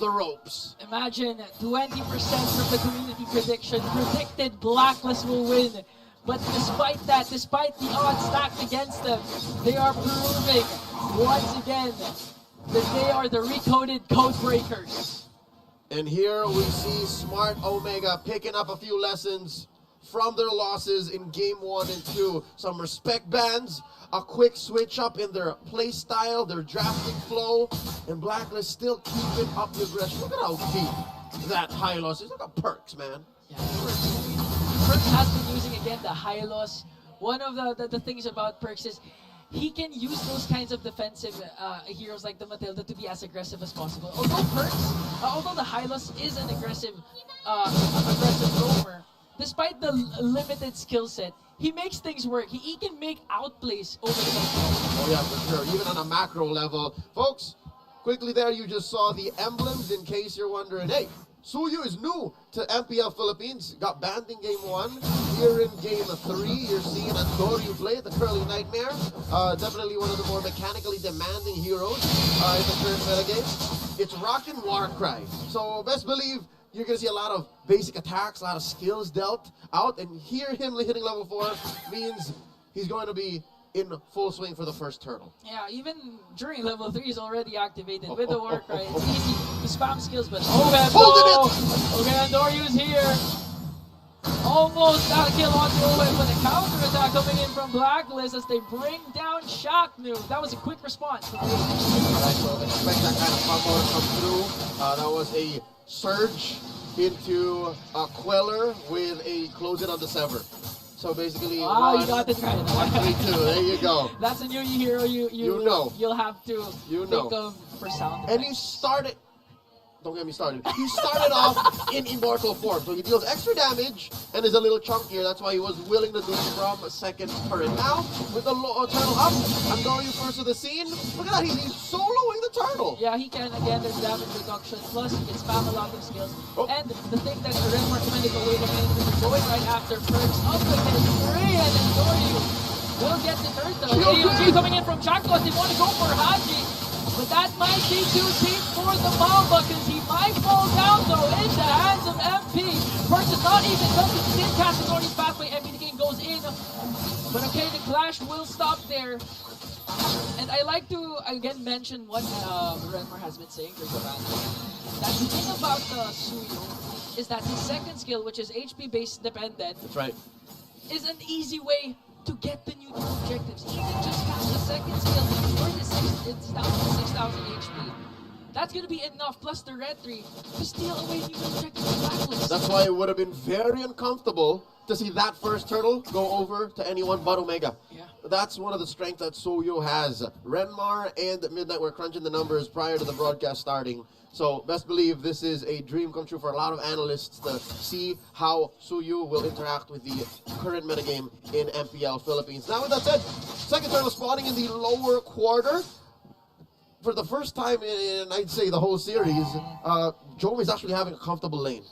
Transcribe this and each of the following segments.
the ropes. Imagine 20% from the community prediction predicted Blacklist will win. But despite that, despite the odds stacked against them, they are proving once again that they are the recoded code breakers. And here we see Smart Omega picking up a few lessons from their losses in game 1 and 2. Some respect bans, a quick switch up in their play style, their drafting flow, and Blacklist still keeping up the aggression. Look at how deep that high loss is. Look at Perks, man. Yeah, Perks has been using again the high loss. One of the things about Perks is he can use those kinds of defensive heroes like the Matilda to be as aggressive as possible. Although the Hylos is an aggressive roamer, despite the limited skill set, he makes things work. He can make outplays over the next. Oh yeah, for sure. Even on a macro level. Folks, quickly there you just saw the emblems in case you're wondering, hey, Suyu is new to MPL Philippines. Got banned in game 1. Here in game 3, you're seeing Andoryu play, the Curly Nightmare. Definitely one of the more mechanically demanding heroes in the current metagame. It's rockin' Warcry. So best believe you're going to see a lot of basic attacks, a lot of skills dealt out. And here him hitting level 4 means he's going to be in full swing for the first turtle. Yeah, even during level 3 is already activated with the Warcry. It's easy to spam skills, but okay, Andoryu's here. Almost got a kill on Owen, but a counter attack coming in from Blacklist as they bring down Shocknu. That was a quick response from Alright, so expect that kind of combo to come through. That was a surge into a Queller with a close it on the Sever. So basically, you got it right. 1, 3, 2. There you go. That's a new hero you know. You'll have to think of for sound effects. And he started. Don't get me started. He started off in immortal form, so he deals extra damage and is a little chunkier. That's why he was willing to do it from a second turret. Now, with the turtle up, Andoryu first of the scene. Look at that, he's soloing the turtle. Yeah, he can, again, there's damage reduction, plus he can spam a lot of skills. And the thing that the Red recommended, but wait a minute, we're going right after Perks up against 3, and Andoryu will get the turtle. AOG coming in from Chakos, they want to go for Haji. But that might be too deep for the Mamba because he might fall down though in the hands of MP. Perks is not even done with the cast authority's pathway. MP the game goes in. But okay, the clash will stop there. And I like to again mention what Renmar has been saying during the battle. That the thing about Suyu is that his second skill, which is HP based dependent, that's right, is an easy way to get the neutral objectives. Even just cast the second skill, it's down to 6,000 HP. That's gonna be enough, plus the red 3, to steal away neutral objectives from Blacklist. That's why it would have been very uncomfortable to see that first turtle go over to anyone but Omega. Yeah. That's one of the strengths that Suyu has. Renmar and Midnight were crunching the numbers prior to the broadcast starting. So best believe this is a dream come true for a lot of analysts to see how Suyu will interact with the current metagame in MPL Philippines. Now with that said, second turtle spawning in the lower quarter. For the first time in, I'd say, the whole series, Joe is actually having a comfortable lane.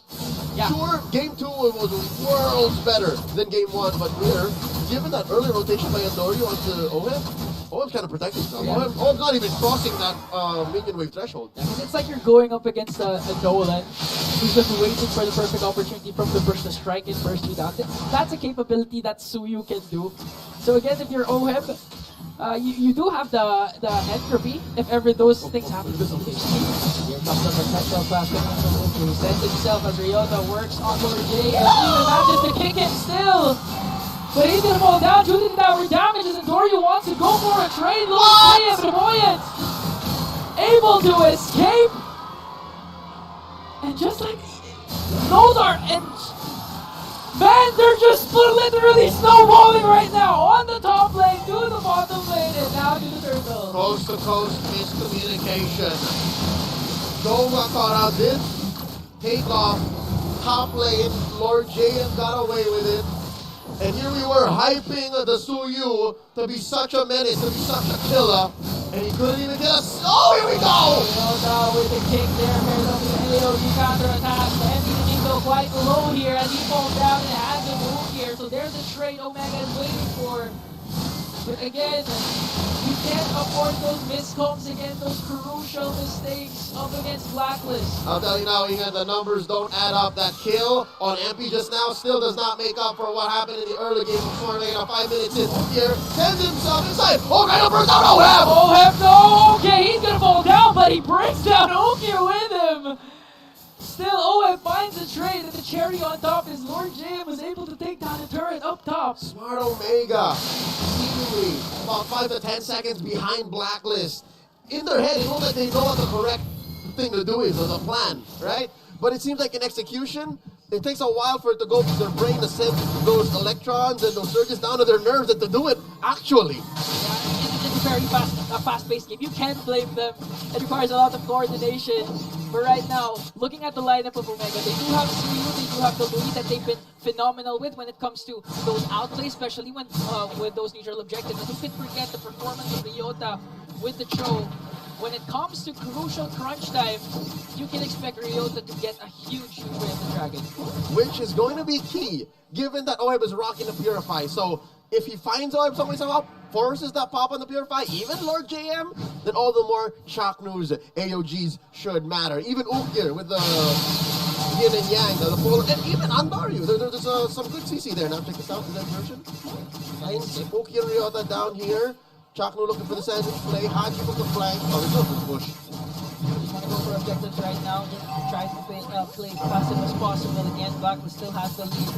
Yeah. Sure, game 2 was worlds better than game 1, but here, given that early rotation by Andoryu onto Ohem's kind of protecting himself. Yeah. Ohem's not even crossing that minion wave threshold. Yeah, it's like you're going up against a Nolan who's just waiting for the perfect opportunity from the burst to strike in first without it. That's a capability that Suyu can do. So again, if you're Ohem, you do have the entropy if ever those things happen. Here comes the potential fast he sends himself as Ryota works on Lord J and even manages to kick him still. But he's gonna fall down due to the tower damages and Andoryu wants to go for a trade. Lord J and Buoyant able to escape. And just like those are man, they're just literally snowballing right now on the top lane, to the bottom lane, and now to the turtle. Coast to coast miscommunication. Joe got caught out, did take off top lane. Lord JM got away with it. And here we were hyping the Suyu to be such a menace, to be such a killer. And he couldn't even get us. Oh, here we go! Ryota with the kick there, paired up with the AOG counterattack. The MVP go quite low here as he falls down and has a move here. So there's a trade Omega is waiting for. But again, he can't afford those miscoms again, those crucial mistakes up against Blacklist. I'll tell you now, Inga, the numbers don't add up. That kill on MP just now still does not make up for what happened in the early game before making 5 minutes in here. Sends himself inside. Oh, right over down. OHEB, no! Okay, he's gonna fall down, but he brings down Okir with him. Still, OHEB finds the trade, and the cherry on top is Lord JM was able to take down the turret up top. Smart Omega, seemingly about 5 to 10 seconds behind Blacklist. In their head, they know what the correct thing to do is, or the plan, right? But it seems like in execution, it takes a while for it to go to their brain to send those electrons and those surges down to their nerves and to do it actually. Yeah, it's a very fast-paced game. You can't blame them. It requires a lot of coordination. But right now, looking at the lineup of Omega, they do have Suyu, they do have the Louis that they've been phenomenal with when it comes to those outplays, especially when with those neutral objectives. And who can forget the performance of Ryota with the Cho? When it comes to crucial crunch time, you can expect Ryota to get a huge win in the Dragon. Which is going to be key, given that OHEB is rocking the Purify. So if he finds OHEB somehow, forces that pop on the Purify, even Lord JM, then all the more shock news AOGs should matter. Even Ukir with the yin and yang, the polar, and even Andaryu. There's some good CC there. Now check this out, the version. Finds Ukir Ryota down here. Chaknu looking for the sandwich play. Haji from the flank. Oh, there's no push. Just want to go for objectives right now. Just try to play passive as possible. Again, Blacklist still has the lead.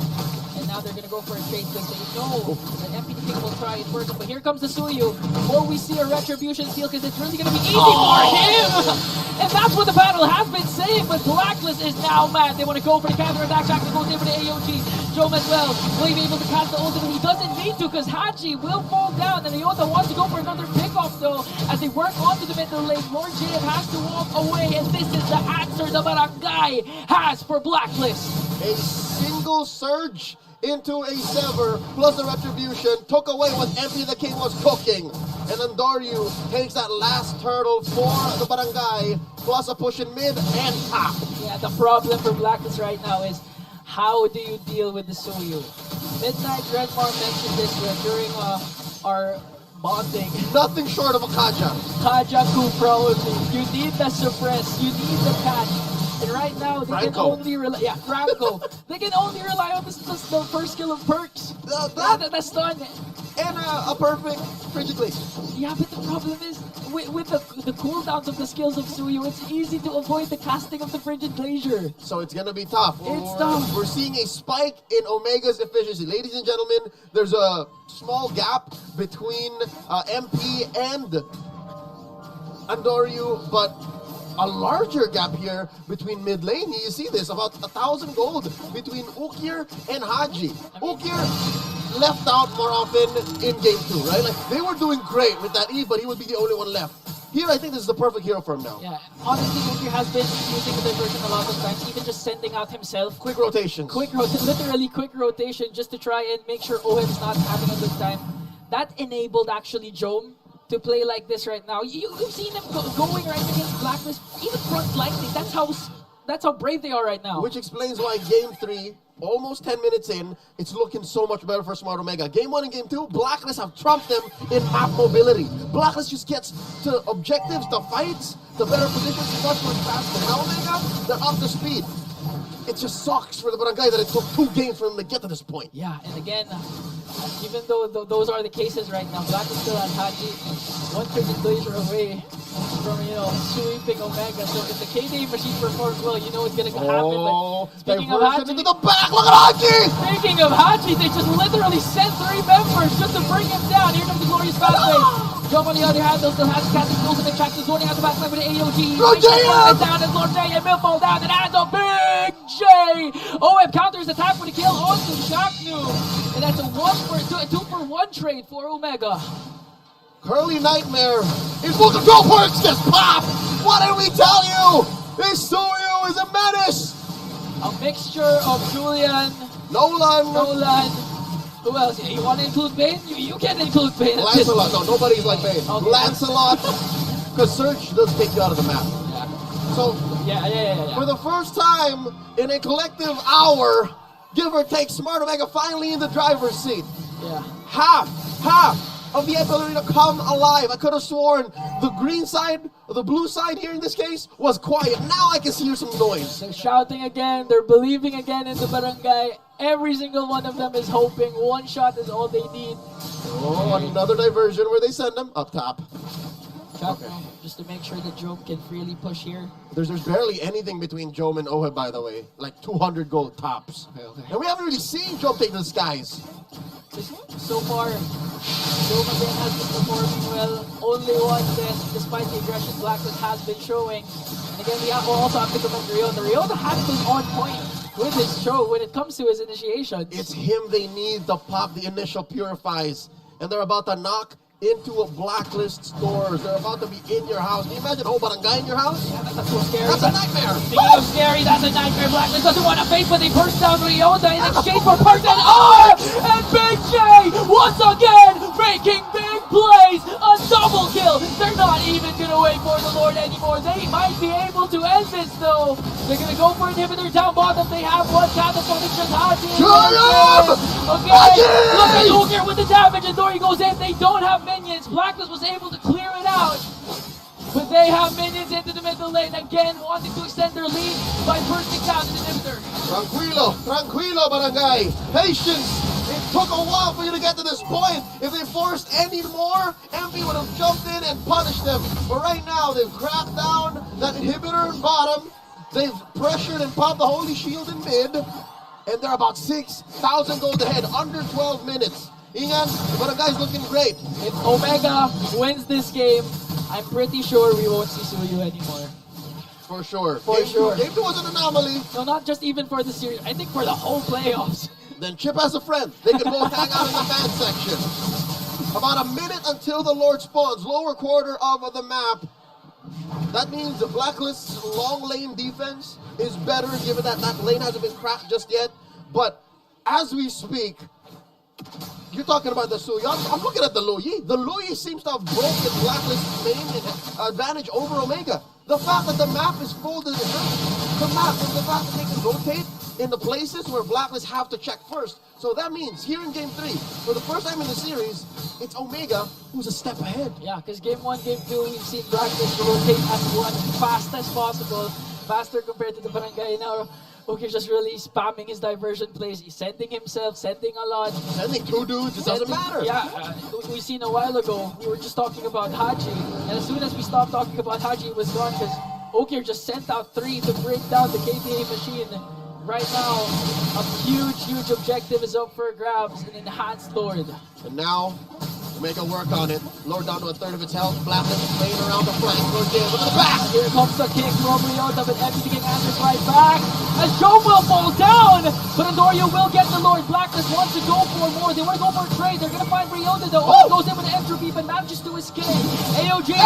And now they're going to go for a trade play. They know that MPD will try it first. But here comes the Suyu. Before we see a retribution steal, because it's really going to be easy for him. And that's what the battle has been saying. But Blacklist is now mad. They want to go for the counter attack. Chaknu goes in for the AOG. Jom as well. Will he be able to cast the ultimate? He doesn't need to, because Haji will fall down. And Ryota wants to go for another pickoff though. As they work onto the middle lane, Lord JM has to walk away. And this is the answer the Barangay has for Blacklist. A single surge into a sever plus the retribution took away what MP the King was cooking. And then Daryu takes that last turtle for the Barangay plus a push in mid and top. Yeah, the problem for Blacklist right now is how do you deal with the Suyu? Midnight Redmar mentioned this during our bonding. Nothing short of a Kaja. Kaja Kupro. You need the suppress. You need the catch. And right now, they can only rely... Yeah, Franco. They can only rely on the first skill of Perks. The stun. And a perfect Frigid Glacier. Yeah, but the problem is, with the cooldowns of the skills of Suyu, it's easy to avoid the casting of the Frigid Glacier. So it's gonna be tough. It's tough. We're seeing a spike in Omega's efficiency. Ladies and gentlemen, there's a small gap between MP and Andaryu, but a larger gap here between mid lane. You see this, about 1,000 gold between Ukir and Haji. Ukir left out more often in game 2, right? Like, they were doing great with that Eve, but he would be the only one left. Here, I think this is the perfect hero for him now. Yeah, honestly, Ukir has been using the diversion a lot of times, even just sending out himself. Quick rotations. Literally quick rotation, just to try and make sure OHEB is not having a good time. That enabled, actually, Jome to play like this right now. You've seen him going right against Blacklist, even front lightning. That's how brave they are right now. Which explains why game 3, almost 10 minutes in, it's looking so much better for Smart Omega. Game 1 and game 2, Blacklist have trumped them in map mobility. Blacklist just gets to objectives, to fights, to better positions, much faster. Now Omega, they're up to speed. It just sucks for the Barangay that it took 2 games for them to get to this point. Yeah, and again, even though those are the cases right now, Blacklist still has Haji 1 Frigid Glacier away from, sweeping Omega. So if the KD machine performs well, you know it's gonna happen. But speaking of Haji, into the back, look at Haji! Speaking of Haji, they just literally sent 3 members just to bring him down. Here comes the glorious pathway. Jump on the other hand, though, still has casting tools and track is zoning out the backside with the AOG. Lord JM! Down as Lord JM will fall down and adds a big J. OHEB counters attack for the kill onto Chaknu. And that's a 2-for-1 trade for Omega. Curly Nightmare is full control. Perks just pop! What did we tell you? This Suyu is a menace! A mixture of Julian, Nolan. Who else? You want to include Bane? You can include Bane. Lancelot. No, nobody's like Bane. Okay. Lancelot. Because Search does take you out of the map. Yeah. So, yeah. For the first time in a collective hour, give or take, Smart Omega finally in the driver's seat. Yeah. Half of the Apple Arena come alive. I could have sworn the green side, or the blue side here in this case, was quiet. Now I can hear some noise. They're shouting again. They're believing again in the barangay. Every single one of them is hoping. One shot is all they need. Oh, another diversion where they send them up top. Okay. Just to make sure that Job can freely push here. There's barely anything between Jom and Oheb, by the way. Like 200 gold tops. Okay. And we haven't really seen Jom take the skies. So far, Job again has been performing well. Only one death, despite the aggression Blacklist has been showing. And again, we also have to commend Ryota. Ryota has been on point with his show when it comes to his initiation. It's him they need to pop the initial purifies. And they're about to knock into a Blacklist stores. They're about to be in your house. Can you imagine a whole barangay in your house? Yeah, that's so scary. That's a nightmare. Speaking of scary, that's a nightmare. Blacklist doesn't want to face, but they burst down Ryota in exchange for Perks and and Big J once again making big plays. A double kill. They're not even going to wait for the Lord anymore. They might be able to end this though. They're going to go for inhibitor down bottom. They have one catapult. It's just Haji. Okay, look at Luger with the damage, and Dory goes in. They don't have minions. Blacklist was able to clear it out. But they have minions into the middle lane again, wanting to extend their lead by bursting down the inhibitor. Tranquilo, barangay. Patience. It took a while for you to get to this point. If they forced any more, MP would have jumped in and punished them. But right now, they've cracked down that inhibitor in bottom. They've pressured and popped the Holy Shield in mid. And they're about 6,000 gold ahead, under 12 minutes. Ingan, the barangay's looking great. If Omega wins this game, I'm pretty sure we won't see Suyu anymore. For sure. Game 2 was an anomaly. No, not just even for the series. I think for the whole playoffs. Then Chip has a friend. They can both hang out in the fan section. About a minute until the Lord spawns. Lower quarter of the map. That means the Blacklist's long lane defense is better, given that that lane hasn't been cracked just yet. But as we speak, you're talking about the Suyu. I'm looking at the Luyi. The Luyi seems to have broken Blacklist's main advantage over Omega. The fact that the map is full to the map, and the fact that they can rotate in the places where Blacklist have to check first. So that means here in Game 3, for the first time in the series, it's Omega who's a step ahead. Yeah, because Game 1, Game 2, we've seen Blacklist rotate as one fast as possible. Faster compared to the barangay. Now, Ukir's just really spamming his diversion plays. He's sending himself, sending a lot. Sending two dudes, it doesn't matter. Yeah, we seen a while ago, we were just talking about Haji. And as soon as we stopped talking about Haji, it was gone because Ukir just sent out 3 to break down the KTA machine. Right now, a huge objective is up for grabs, an enhanced Lord. And now, Omega work on it. Lord down to a third of its health. Blacklist is playing around the flank. Lord James with the back. Here comes the kick from Ryota, but everything answers right back. As Joe will fall down, but Andorio will get the Lord. Blacklist wants to go for more. They want to go for a trade. They're going to find Ryota though. Oh, goes in with the entropy, but manages to escape. AOG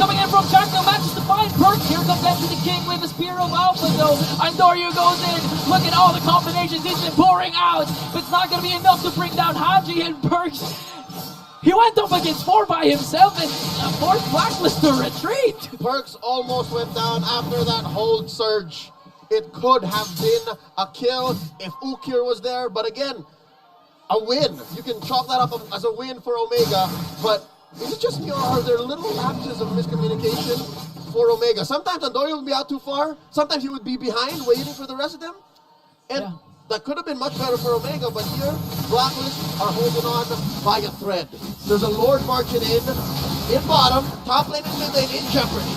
coming in from Jack, now manages to find Perks. Here comes Entry the King with the Spear of Alpha though. Andorio goes in. Look at all the combinations he's been pouring out. But it's not going to be enough to bring down Haji and Perks. He went up against 4 by himself and forced Blacklist to retreat. Perks almost went down after that hold surge. It could have been a kill if Ukir was there, but again, a win. You can chalk that up as a win for Omega, but is it just me or are there little lapses of miscommunication for Omega? Sometimes Andorio would be out too far, sometimes he would be behind waiting for the rest of them, and that could have been much better for Omega, but here, Blacklist are holding on by a thread. There's a Lord marching in bottom, top lane and mid lane in jeopardy.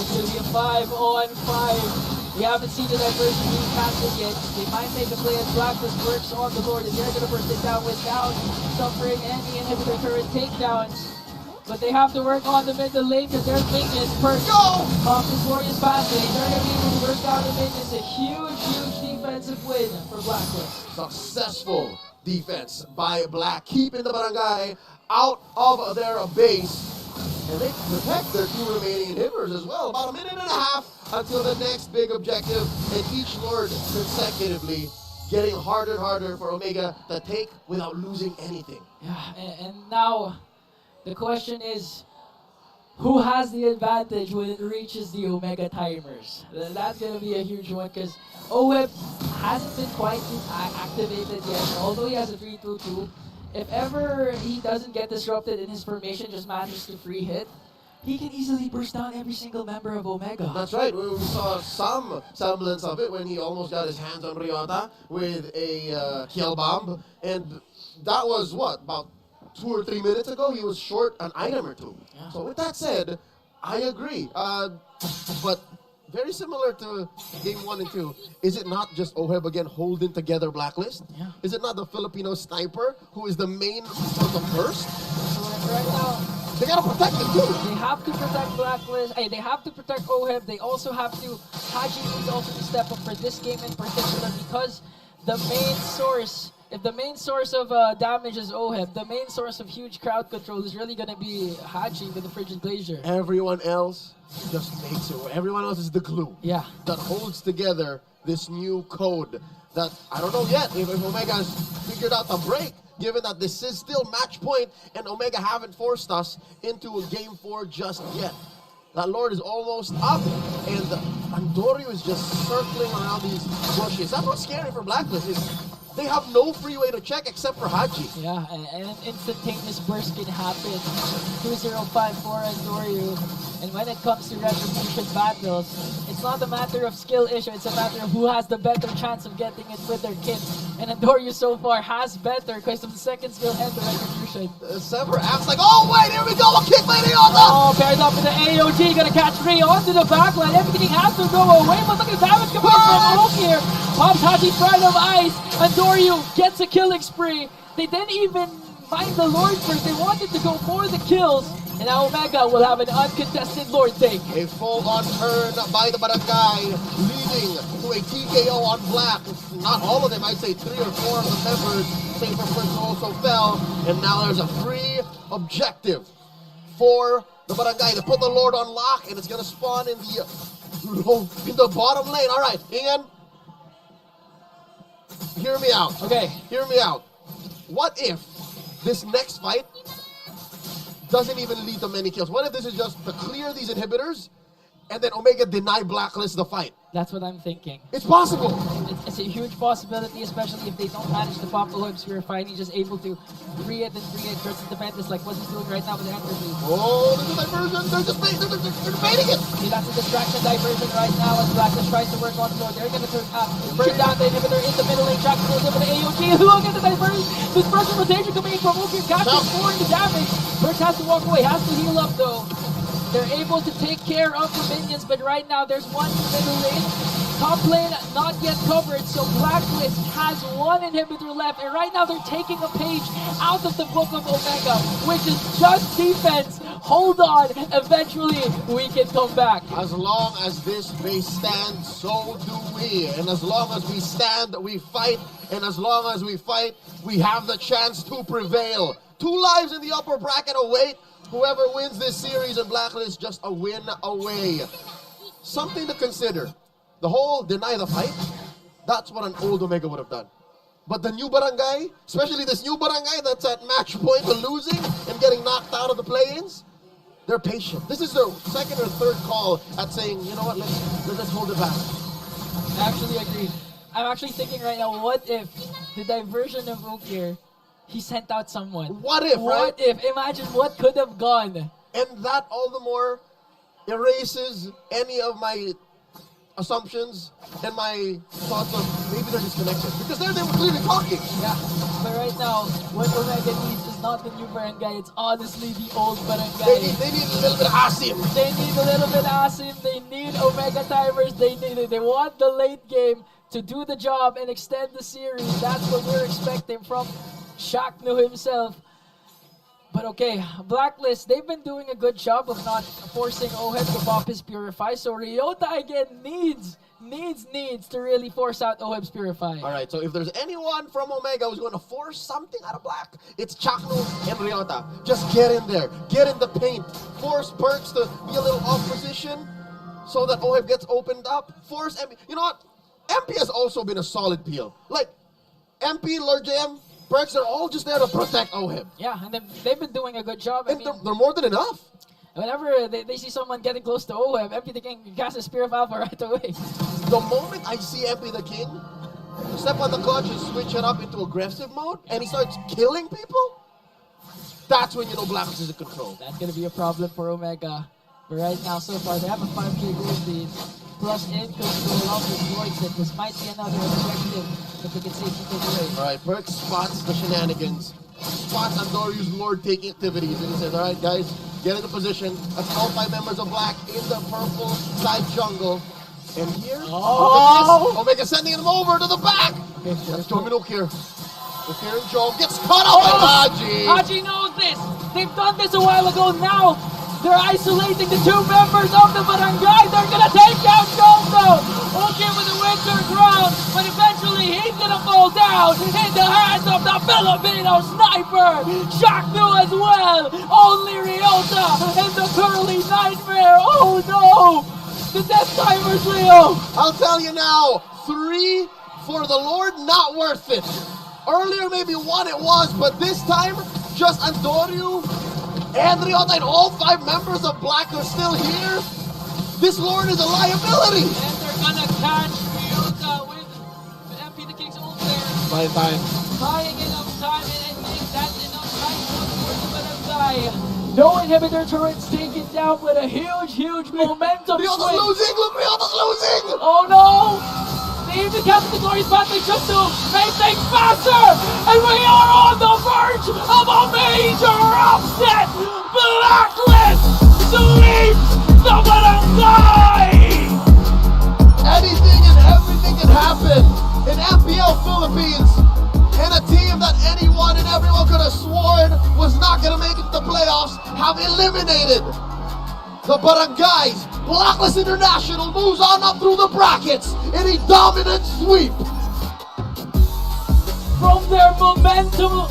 It's going to be a 5-on-5. We haven't seen the diversion being casted yet. They might make a play as Blacklist works on the Lord, and they're going to burst it down without suffering any inhibitor turret takedowns. But they have to work on the middle lane because there's minions. Perks off this Warriors pass lane. They're going to be able to burst down the minions. A huge defensive win for Blacklist. Successful defense by Black, keeping the barangay out of their base. And they protect their 2 remaining inhibitors as well. About a minute and a half until the next big objective. And each Lord consecutively getting harder and harder for Omega to take without losing anything. Yeah, and now the question is, who has the advantage when it reaches the Omega timers? That's going to be a huge one because OWEB hasn't been quite activated yet. Although he has a 3-2-2, if ever he doesn't get disrupted in his formation, just manages to free hit, he can easily burst down every single member of Omega. That's right. We saw some semblance of it when he almost got his hands on Ryota with a kill bomb. And that was what? About 2 or 3 minutes ago, he was short an item or two. Yeah. So with that said, I agree. But very similar to game 1 and 2, is it not just Oheb again holding together Blacklist? Yeah. Is it not the Filipino sniper who is the main sort of burst? So right now, They gotta protect it too. they have to protect Blacklist. They have to protect Oheb. They also have to. Haji needs also to step up for this game in particular because the main source. If the main source of damage is Oheb, the main source of huge crowd control is really gonna be Haji with the Frigid Glacier. Everyone else just makes it. Everyone else is the glue Yeah. that holds together this new code that I don't know yet if Omega has figured out the break, given that this is still match point and Omega haven't forced us into a game 4 just yet. That Lord is almost up and Andorio is just circling around these bushes. That's what's scary for Blacklist is they have no freeway to check except for Haji. Yeah, and an instantaneous burst can happen. 2-0-5 for Andorio. And when it comes to retribution battles, it's not a matter of skill issue, it's a matter of who has the better chance of getting it with their kit. And Andorio so far has better because of the second skill and the retribution. Sever acts like, oh wait, here we go, a kick by Ryota! Oh, paired up with the AOG, gonna catch Ray onto the backline. Everything has to go away, but look at the damage coming from Oak here. Pops Haji Pride of Ice. Andorio gets a killing spree. They didn't even mind the Lord first. They wanted to go for the kills. And now Omega will have an uncontested Lord take. A full-on turn by the Barangay, leading to a TKO on Black. Not all of them, I'd say 3 or 4 of the members. Safer Person also fell. And now there's a free objective for the Barangay to put the Lord on lock. And it's going to spawn in the bottom lane. All right, Ian. Hear me out. Okay. Hear me out. What if this next fight doesn't even lead to many kills? What if this is just to clear these inhibitors and then Omega deny Blacklist the fight? That's what I'm thinking. It's possible. It's a huge possibility, especially if they don't manage to pop the Oheb Sphere fight. He's just able to free it and free it versus defend this, like what he's doing right now with the Enter Lead. Oh, there's a diversion. They're debating it. See, that's a distraction diversion right now as Blacklist tries to work on the Lord. They're going to bring down the inhibitor in the middle lane, track to the AOG. Look at the diversion. This person rotation coming in from Ukir. Captain scoring the damage. Burks has to walk away, has to heal up though. They're able to take care of the minions, but right now there's one middle lane. Top lane not yet covered, so Blacklist has one inhibitor left, and right now they're taking a page out of the book of Omega, which is just defense. Hold on, eventually we can come back. As long as this base stands, so do we. And as long as we stand, we fight. And as long as we fight, we have the chance to prevail. 2 lives in the upper bracket await. Whoever wins this series and Blacklist just a win away. Something to consider. The whole deny the fight, that's what an old Omega would have done. But the new Barangay, especially this new Barangay that's at match point to losing and getting knocked out of the play-ins, they're patient. This is their second or third call at saying, you know what, let's hold it back. I actually agree. I'm actually thinking right now, what if the diversion of Ukir, he sent out someone? What if, right? What if? Imagine what could have gone. And that all the more erases any of my assumptions and my thoughts of maybe they're disconnected. Because they were clearly talking. Yeah, but right now, what Omega needs is not the new Barangay, it's honestly the old Barangay. They need a little bit of Asim. They need a little bit of Asim, they need Omega timers, they need it. They want the late game to do the job and extend the series. That's what we're expecting from Shaknu himself. But okay, Blacklist, they've been doing a good job of not forcing Oheb to pop his Purify. So Ryota again needs to really force out Oheb's Purify. Alright, so if there's anyone from Omega who's going to force something out of Black, it's Chakno and Ryota. Just get in there, get in the paint, force Perks to be a little off position so that Oheb gets opened up. Force MP. You know what? MP has also been a solid peel. Like, MP, Lord JM, Perks are all just there to protect Oheb. Yeah, and they've been doing a good job. And they're more than enough. Whenever they see someone getting close to Oheb, MP the King casts a Spear of Alpha right away. The moment I see MP the King, step on the clutch and switch it up into aggressive mode, and he starts killing people, that's when you know Blacklist is in control. That's gonna be a problem for Omega. But right now, so far, they have a 5K gold lead. Plus in control of the droids, that this might be another objective that they can safely take away. Alright, Perk spots the shenanigans. Spots Andoryu's Lord taking activities, and he says, alright guys, get into position. That's all 5 members of Black in the purple side jungle. And here, Omega sending him over to the back. That's Joe Minokir. Minokir and Joe gets caught up by Haji. Haji knows this. They've done this a while ago. Now they're isolating the 2 members of the barangay. They're gonna take down Joe. Okay with the winter ground, but eventually he's gonna fall down in the hands of the Filipino sniper. Shaknu as well. Only Ryota and the curly nightmare. Oh no! The death timers, Leo! I'll tell you now, 3 for the Lord, not worth it. Earlier maybe 1 it was, but this time, just Andoryu and Ryota and all 5 members of Black are still here. This Lord is a liability. And they're gonna catch Ryota with the MP the King's ult there. By time. Buying enough time, and I think that's enough time for the barangay. No inhibitor turrets taken down with a huge momentum Ryota's swing. losing! Look, Ryota's losing! Oh no! They even captured the glorious path. They just to make things faster! And we are on the verge of a major upset! Blacklist sweeps the barangay! Anything and everything can happen in MPL Philippines. And a team that anyone and everyone could have sworn was not going to make it to the playoffs have eliminated the Barangays. Blacklist International moves on up through the brackets in a dominant sweep. From their momentum